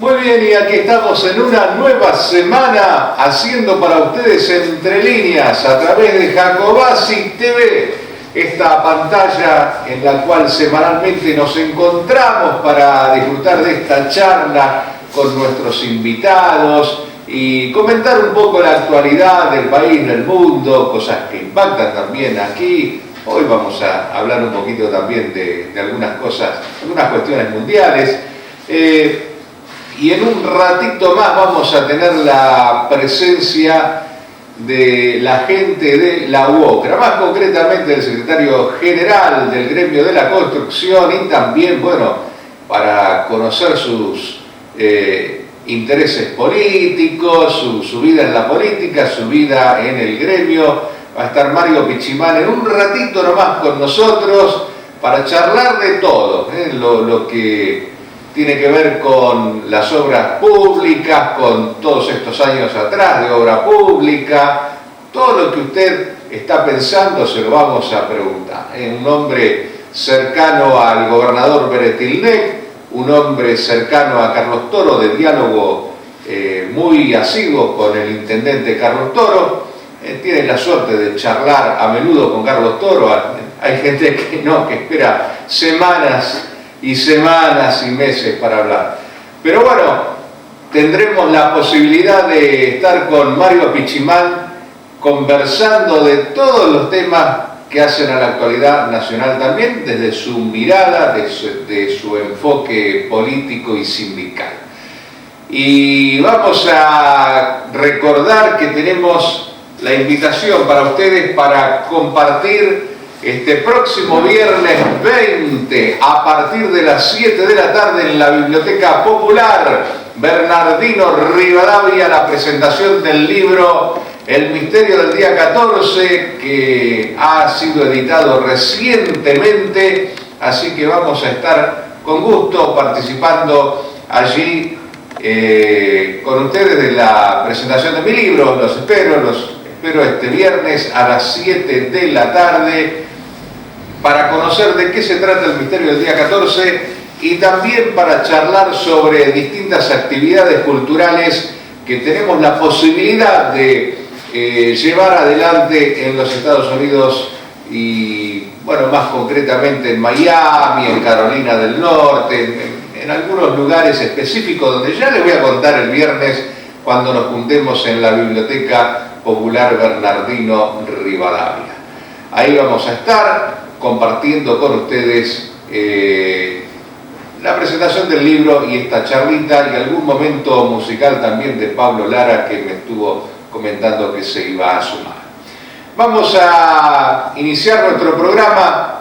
Muy bien, y aquí estamos en una nueva semana haciendo para ustedes Entre Líneas a través de Jacobasi TV, esta pantalla en la cual semanalmente nos encontramos para disfrutar de esta charla con nuestros invitados y comentar un poco la actualidad del país, del mundo, cosas que impactan también aquí. Hoy vamos a hablar un poquito también de algunas cosas, algunas cuestiones mundiales. Y en un ratito más vamos a tener la presencia de la gente de la UOCRA, más concretamente del secretario general del gremio de la construcción y también, bueno, para conocer sus intereses políticos, su vida en la política, su vida en el gremio. Va a estar Mario Pichimán en un ratito nomás con nosotros para charlar de todo, lo que tiene que ver con las obras públicas, con todos estos años atrás de obra pública, todo lo que usted está pensando se lo vamos a preguntar. Un hombre cercano al gobernador Beretilnec, un hombre cercano a Carlos Toro, de diálogo muy asiduo con el intendente Carlos Toro, tiene la suerte de charlar a menudo con Carlos Toro. Hay gente que no, que espera semanas y semanas y meses para hablar. Pero bueno, tendremos la posibilidad de estar con Mario Pichimán conversando de todos los temas que hacen a la actualidad nacional también, desde su mirada, de su enfoque político y sindical. Y vamos a recordar que tenemos la invitación para ustedes para compartir este próximo viernes 20 a partir de las 7 de la tarde en la Biblioteca Popular Bernardino Rivadavia, la presentación del libro El Misterio del Día 14, que ha sido editado recientemente, así que vamos a estar con gusto participando allí con ustedes de la presentación de mi libro. Los espero este viernes a las 7 de la tarde para conocer de qué se trata el misterio del día 14 y también para charlar sobre distintas actividades culturales que tenemos la posibilidad de llevar adelante en los Estados Unidos y, bueno, más concretamente en Miami, en Carolina del Norte, en algunos lugares específicos donde ya les voy a contar el viernes cuando nos juntemos en la Biblioteca Popular Bernardino Rivadavia. Ahí vamos a estar compartiendo con ustedes la presentación del libro y esta charlita y algún momento musical también de Pablo Lara, que me estuvo comentando que se iba a sumar. Vamos a iniciar nuestro programa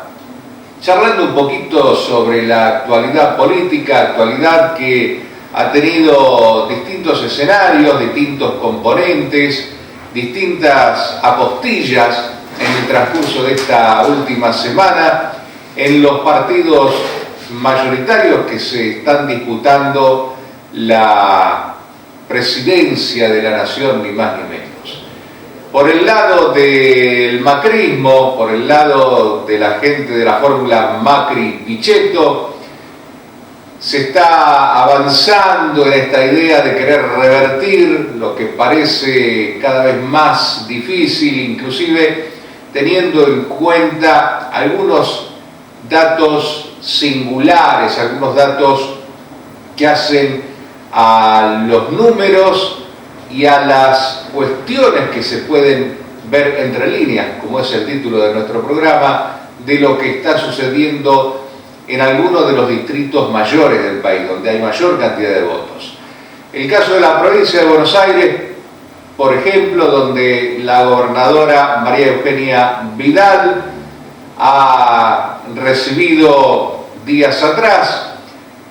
charlando un poquito sobre la actualidad política, actualidad que ha tenido distintos escenarios, distintos componentes, distintas apostillas en el transcurso de esta última semana en los partidos mayoritarios que se están disputando la presidencia de la nación, ni más ni menos. Por el lado del macrismo, por el lado de la gente de la fórmula Macri-Pichetto, se está avanzando en esta idea de querer revertir lo que parece cada vez más difícil, inclusive teniendo en cuenta algunos datos singulares, algunos datos que hacen a los números y a las cuestiones que se pueden ver entre líneas, como es el título de nuestro programa, de lo que está sucediendo en algunos de los distritos mayores del país, donde hay mayor cantidad de votos. El caso de la provincia de Buenos Aires, por ejemplo, donde la gobernadora María Eugenia Vidal ha recibido días atrás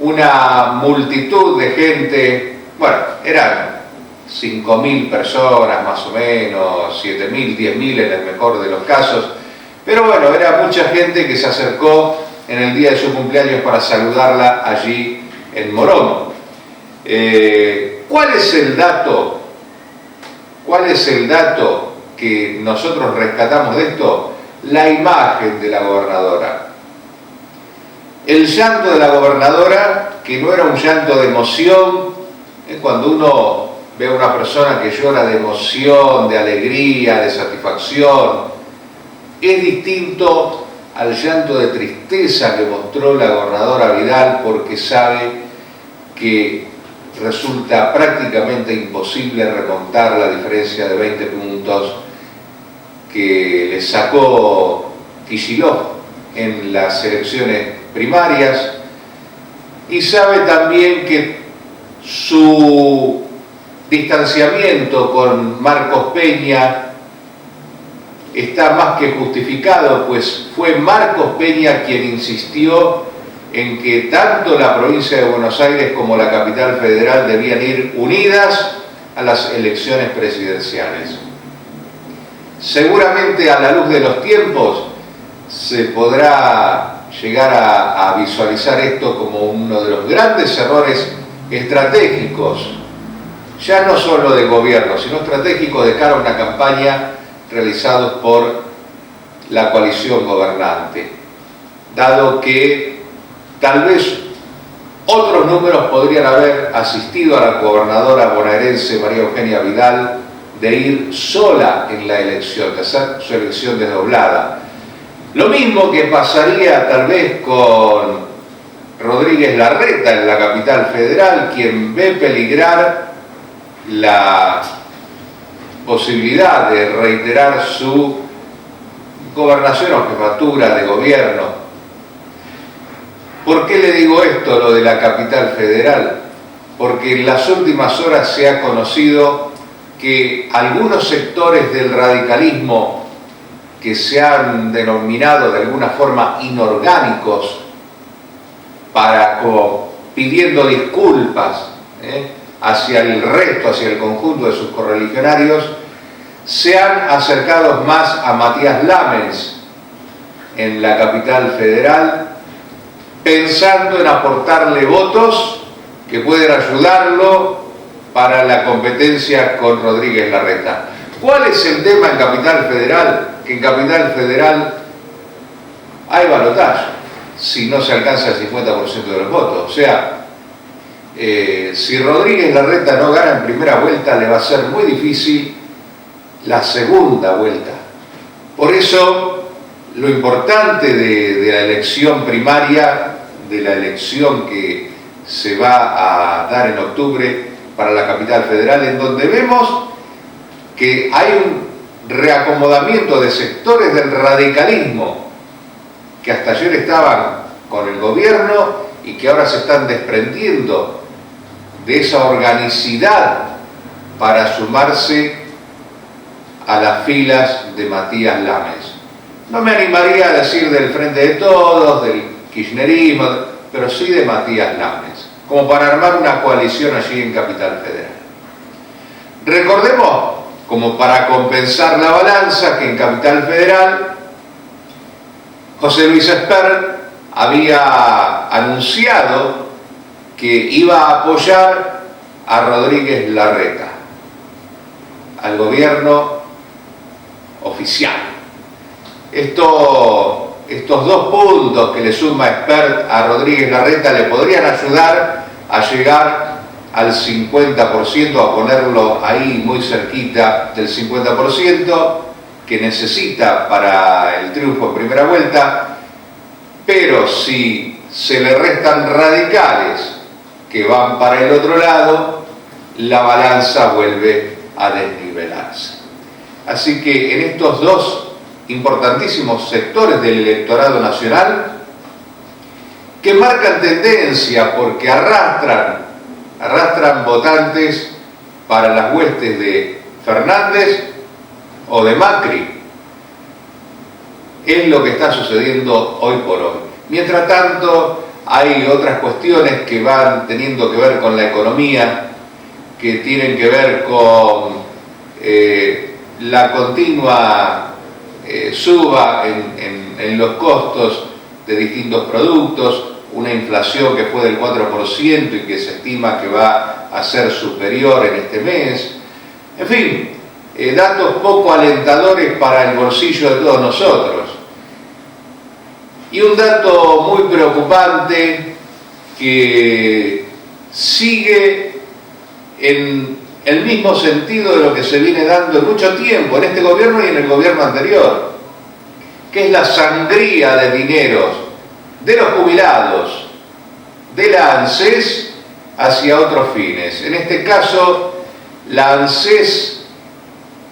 una multitud de gente, bueno, eran 5.000 personas más o menos, 7.000, 10.000 en el mejor de los casos, pero bueno, era mucha gente que se acercó en el día de su cumpleaños para saludarla allí en Morón. ¿Cuál es el dato? ¿Cuál es el dato que nosotros rescatamos de esto? La imagen de la gobernadora. El llanto de la gobernadora, que no era un llanto de emoción, cuando uno ve a una persona que llora de emoción, de alegría, de satisfacción, es distinto al llanto de tristeza que mostró la gobernadora Vidal, porque sabe que resulta prácticamente imposible remontar la diferencia de 20 puntos que le sacó Kicillof en las elecciones primarias, y sabe también que su distanciamiento con Marcos Peña está más que justificado, pues fue Marcos Peña quien insistió en que tanto la provincia de Buenos Aires como la capital federal debían ir unidas a las elecciones presidenciales. Seguramente a la luz de los tiempos se podrá llegar a visualizar esto como uno de los grandes errores estratégicos, ya no solo de gobierno, sino estratégicos de cara a una campaña realizados por la coalición gobernante, dado que tal vez otros números podrían haber asistido a la gobernadora bonaerense María Eugenia Vidal de ir sola en la elección, de hacer su elección desdoblada. Lo mismo que pasaría tal vez con Rodríguez Larreta en la capital federal, quien ve peligrar la posibilidad de reiterar su gobernación o jefatura de gobierno. ¿Por qué le digo esto, lo de la capital federal? Porque en las últimas horas se ha conocido que algunos sectores del radicalismo que se han denominado de alguna forma inorgánicos, pidiendo disculpas hacia el resto, hacia el conjunto de sus correligionarios, se han acercado más a Matías Lamens en la capital federal, pensando en aportarle votos que pueden ayudarlo para la competencia con Rodríguez Larreta. ¿Cuál es el tema en Capital Federal? Que en Capital Federal hay balotaje si no se alcanza el 50% de los votos. O sea, si Rodríguez Larreta no gana en primera vuelta, le va a ser muy difícil la segunda vuelta. Por eso, lo importante de la elección primaria, de la elección que se va a dar en octubre para la capital federal, en donde vemos que hay un reacomodamiento de sectores del radicalismo que hasta ayer estaban con el gobierno y que ahora se están desprendiendo de esa organicidad para sumarse a las filas de Matías Lamens. No me animaría a decir del Frente de Todos, del kirchnerismo, pero sí de Matías Lamens, como para armar una coalición allí en Capital Federal. Recordemos, como para compensar la balanza, que en Capital Federal José Luis Espert había anunciado que iba a apoyar a Rodríguez Larreta, al gobierno oficial. Esto estos 2 puntos que le suma Expert a Rodríguez Larreta le podrían ayudar a llegar al 50%, a ponerlo ahí muy cerquita del 50% que necesita para el triunfo en primera vuelta, pero si se le restan radicales que van para el otro lado, la balanza vuelve a desnivelarse. Así que en estos 2 importantísimos sectores del electorado nacional, que marcan tendencia porque arrastran votantes para las huestes de Fernández o de Macri, es lo que está sucediendo hoy por hoy. Mientras tanto, hay otras cuestiones que van teniendo que ver con la economía, que tienen que ver con la continua suba en los costos de distintos productos, una inflación que fue del 4% y que se estima que va a ser superior en este mes. En fin, datos poco alentadores para el bolsillo de todos nosotros. Y un dato muy preocupante que sigue en el mismo sentido de lo que se viene dando en mucho tiempo en este gobierno y en el gobierno anterior, que es la sangría de dineros de los jubilados, de la ANSES hacia otros fines. En este caso, la ANSES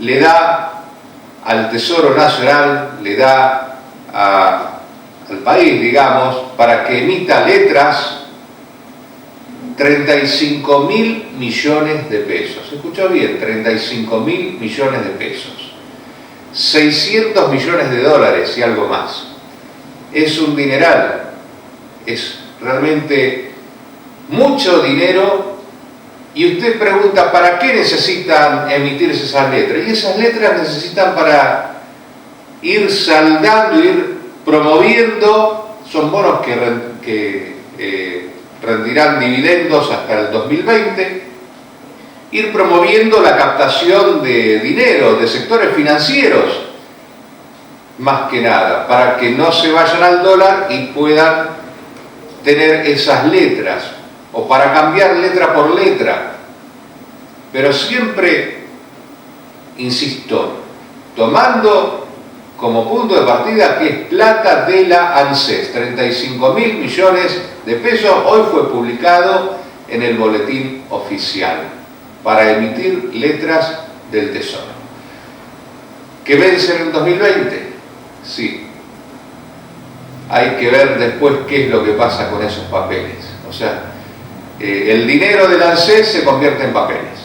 le da al Tesoro Nacional, le da al país, digamos, para que emita letras, 35.000 millones de pesos. ¿Se escuchó bien? 35.000 millones de pesos. 600 millones de dólares y algo más. Es un dineral. Es realmente mucho dinero. Y usted pregunta, ¿para qué necesitan emitirse esas letras? Y esas letras necesitan para ir saldando, ir promoviendo. Son bonos que rendirán dividendos hasta el 2020, ir promoviendo la captación de dinero de sectores financieros, más que nada, para que no se vayan al dólar y puedan tener esas letras, o para cambiar letra por letra, pero siempre, insisto, tomando como punto de partida que es plata de la ANSES, 35.000 millones de pesos, hoy fue publicado en el boletín oficial para emitir letras del Tesoro. ¿Que vencen en 2020? Sí. Hay que ver después qué es lo que pasa con esos papeles. O sea, el dinero del ANSES se convierte en papeles.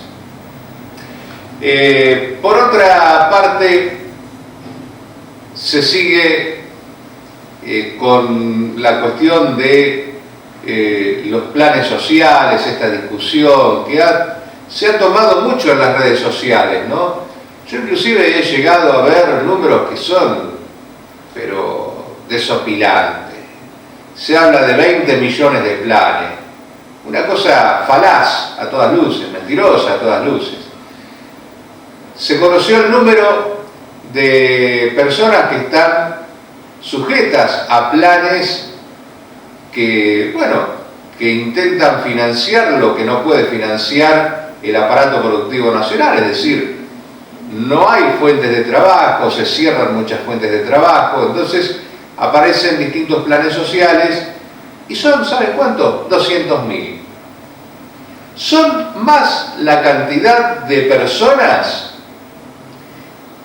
Por otra parte, se sigue con la cuestión de los planes sociales, esta discusión que se ha tomado mucho en las redes sociales, ¿no? Yo inclusive he llegado a ver números que son, pero desopilantes. Se habla de 20 millones de planes, una cosa falaz a todas luces, mentirosa a todas luces. Se conoció el número de personas que están sujetas a planes que, bueno, que intentan financiar lo que no puede financiar el aparato productivo nacional, es decir, no hay fuentes de trabajo, se cierran muchas fuentes de trabajo, entonces aparecen distintos planes sociales y son, ¿saben cuánto? 200.000. Son más la cantidad de personas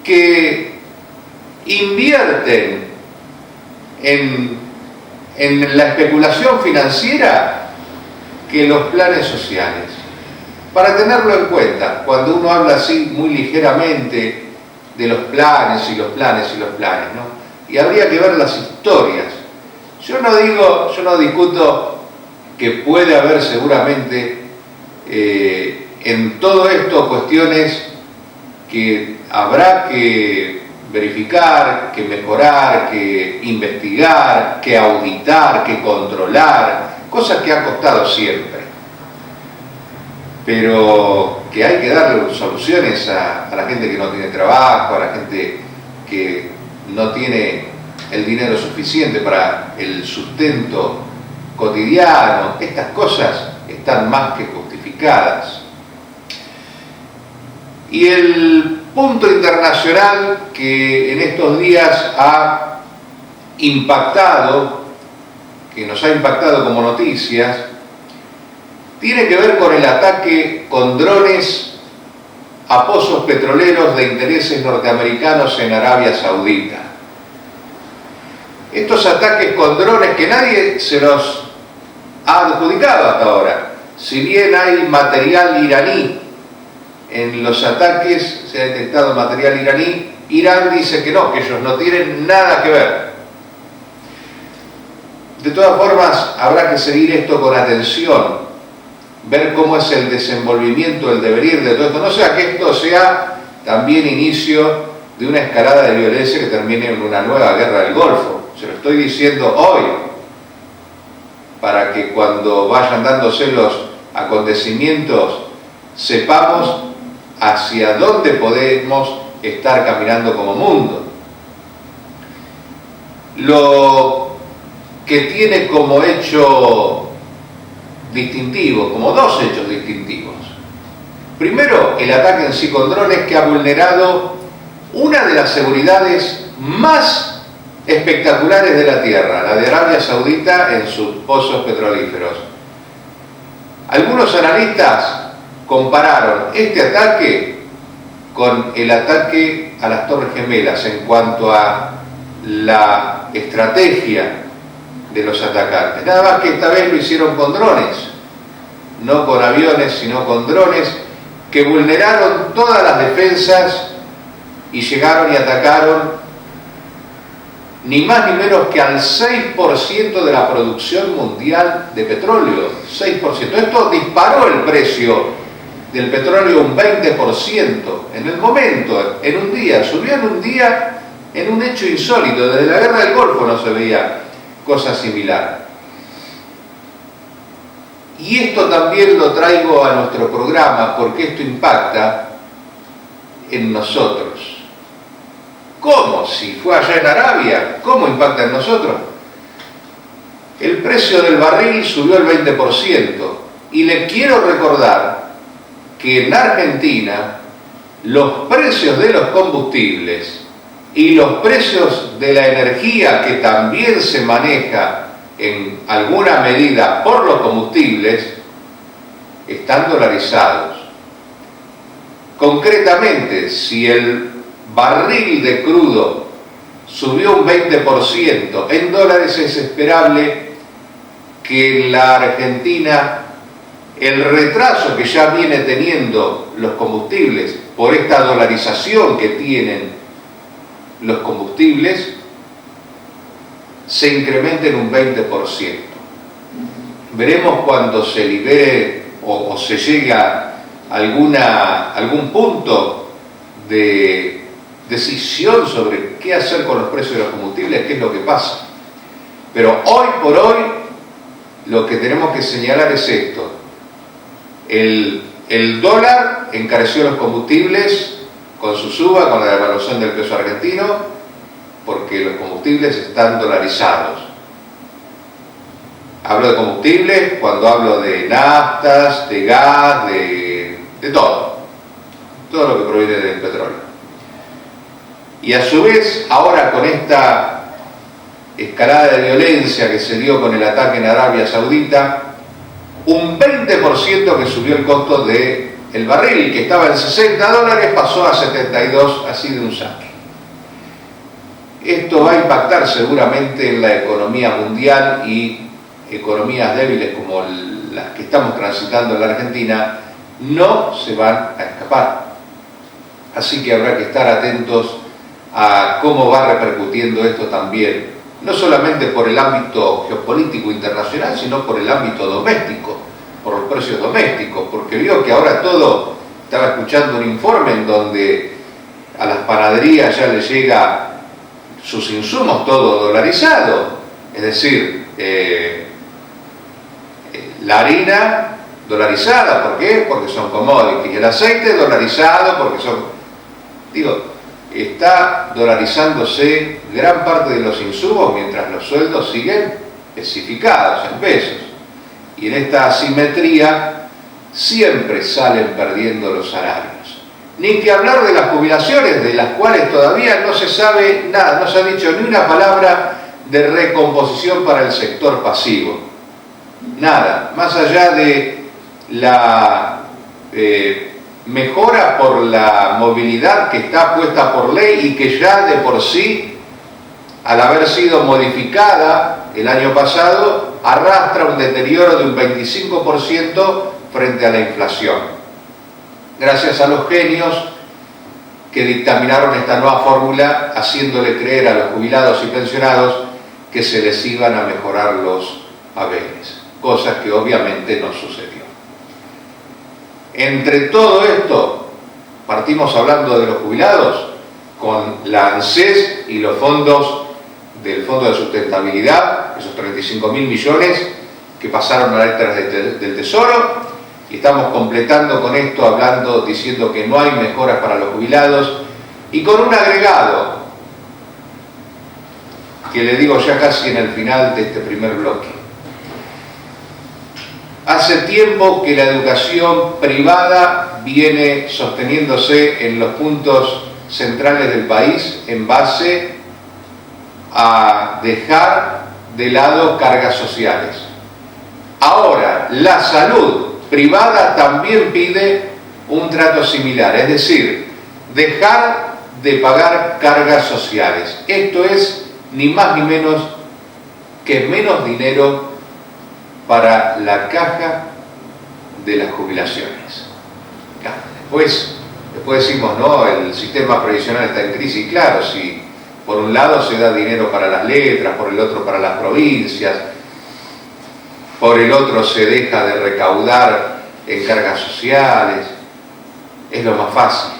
que invierten en la especulación financiera que los planes sociales. Para tenerlo en cuenta, cuando uno habla así muy ligeramente de los planes y los planes y los planes, ¿no? Y habría que ver las historias. Yo no discuto que puede haber seguramente en todo esto cuestiones que habrá que verificar, que mejorar, que investigar, que auditar, que controlar, cosas que han costado siempre. Pero que hay que darle soluciones a la gente que no tiene trabajo, a la gente que no tiene el dinero suficiente para el sustento cotidiano. Estas cosas están más que justificadas. Y el punto internacional que en estos días ha impactado, que nos ha impactado como noticias, tiene que ver con el ataque con drones a pozos petroleros de intereses norteamericanos en Arabia Saudita. Estos ataques con drones que nadie se los ha adjudicado hasta ahora. Si bien hay material iraní en los ataques, se ha detectado material iraní, Irán dice que no, que ellos no tienen nada que ver. De todas formas, habrá que seguir esto con atención, ver cómo es el desenvolvimiento, el devenir de todo esto. No sea que esto sea también inicio de una escalada de violencia que termine en una nueva guerra del Golfo. Se lo estoy diciendo hoy, para que cuando vayan dándose los acontecimientos sepamos hacia dónde podemos estar caminando como mundo. Lo que tiene como hecho distintivo, como dos hechos distintivos. Primero, el ataque en sí con drones que ha vulnerado una de las seguridades más espectaculares de la Tierra, la de Arabia Saudita en sus pozos petrolíferos. Algunos analistas compararon este ataque con el ataque a las Torres Gemelas en cuanto a la estrategia de los atacantes. Nada más que esta vez lo hicieron con drones, no con aviones, sino con drones que vulneraron todas las defensas y llegaron y atacaron ni más ni menos que al 6% de la producción mundial de petróleo. 6%. Esto disparó el precio del petróleo un 20% en el momento, en un día. Subió en un día en un hecho insólito. Desde la guerra del Golfo no se veía cosa similar. Y esto también lo traigo a nuestro programa porque esto impacta en nosotros. ¿Cómo? Si fue allá en Arabia, ¿cómo impacta en nosotros? El precio del barril subió el 20% y le quiero recordar que en Argentina los precios de los combustibles y los precios de la energía, que también se maneja en alguna medida por los combustibles, están dolarizados. Concretamente, si el barril de crudo subió un 20%, en dólares es esperable que en la Argentina el retraso que ya viene teniendo los combustibles por esta dolarización que tienen los combustibles se incremente en un 20%. Veremos cuando se libere o se llega a algún punto de decisión sobre qué hacer con los precios de los combustibles, qué es lo que pasa. Pero hoy por hoy lo que tenemos que señalar es esto. El dólar encareció los combustibles con su suba, con la devaluación del peso argentino, porque los combustibles están dolarizados. Hablo de combustibles cuando hablo de naftas, de gas, de todo lo que proviene del petróleo. Y a su vez, ahora con esta escalada de violencia que se dio con el ataque en Arabia Saudita, un 20% que subió el costo del barril, que estaba en $60, pasó a 72, así de un saque. Esto va a impactar seguramente en la economía mundial y economías débiles como las que estamos transitando en la Argentina no se van a escapar. Así que habrá que estar atentos a cómo va repercutiendo esto también, no solamente por el ámbito geopolítico internacional, sino por el ámbito doméstico, por los precios domésticos, porque vio que ahora todo, estaba escuchando un informe en donde a las panaderías ya les llega sus insumos todo dolarizado, es decir, la harina dolarizada, ¿por qué? Porque son commodities, el aceite dolarizado porque son, está dolarizándose gran parte de los insumos mientras los sueldos siguen especificados en pesos. Y en esta asimetría siempre salen perdiendo los salarios. Ni que hablar de las jubilaciones, de las cuales todavía no se sabe nada, no se ha dicho ni una palabra de recomposición para el sector pasivo. Nada, más allá de la mejora por la movilidad que está puesta por ley y que ya de por sí, al haber sido modificada el año pasado, arrastra un deterioro de un 25% frente a la inflación. Gracias a los genios que dictaminaron esta nueva fórmula, haciéndole creer a los jubilados y pensionados que se les iban a mejorar los haberes, cosas que obviamente no sucedió. Entre todo esto, partimos hablando de los jubilados, con la ANSES y los fondos del Fondo de Sustentabilidad, esos 35.000 millones que pasaron a las letras del Tesoro, y estamos completando con esto, hablando, diciendo que no hay mejoras para los jubilados, y con un agregado, que le digo ya casi en el final de este primer bloque. Hace tiempo que la educación privada viene sosteniéndose en los puntos centrales del país en base a dejar de lado cargas sociales. Ahora, la salud privada también pide un trato similar, es decir, dejar de pagar cargas sociales. Esto es ni más ni menos que menos dinero para la caja de las jubilaciones. Después decimos, no, el sistema previsional está en crisis. Claro, si por un lado se da dinero para las letras, por el otro para las provincias, por el otro se deja de recaudar en cargas sociales, es lo más fácil.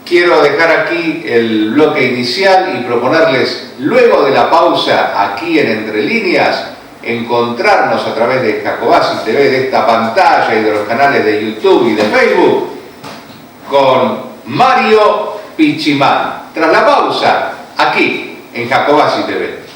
Quiero dejar aquí el bloque inicial y proponerles, luego de la pausa aquí en Entre Líneas, encontrarnos a través de Jacobasi TV, de esta pantalla y de los canales de YouTube y de Facebook, con Mario Pichimán. Tras la pausa, aquí en Jacobasi TV.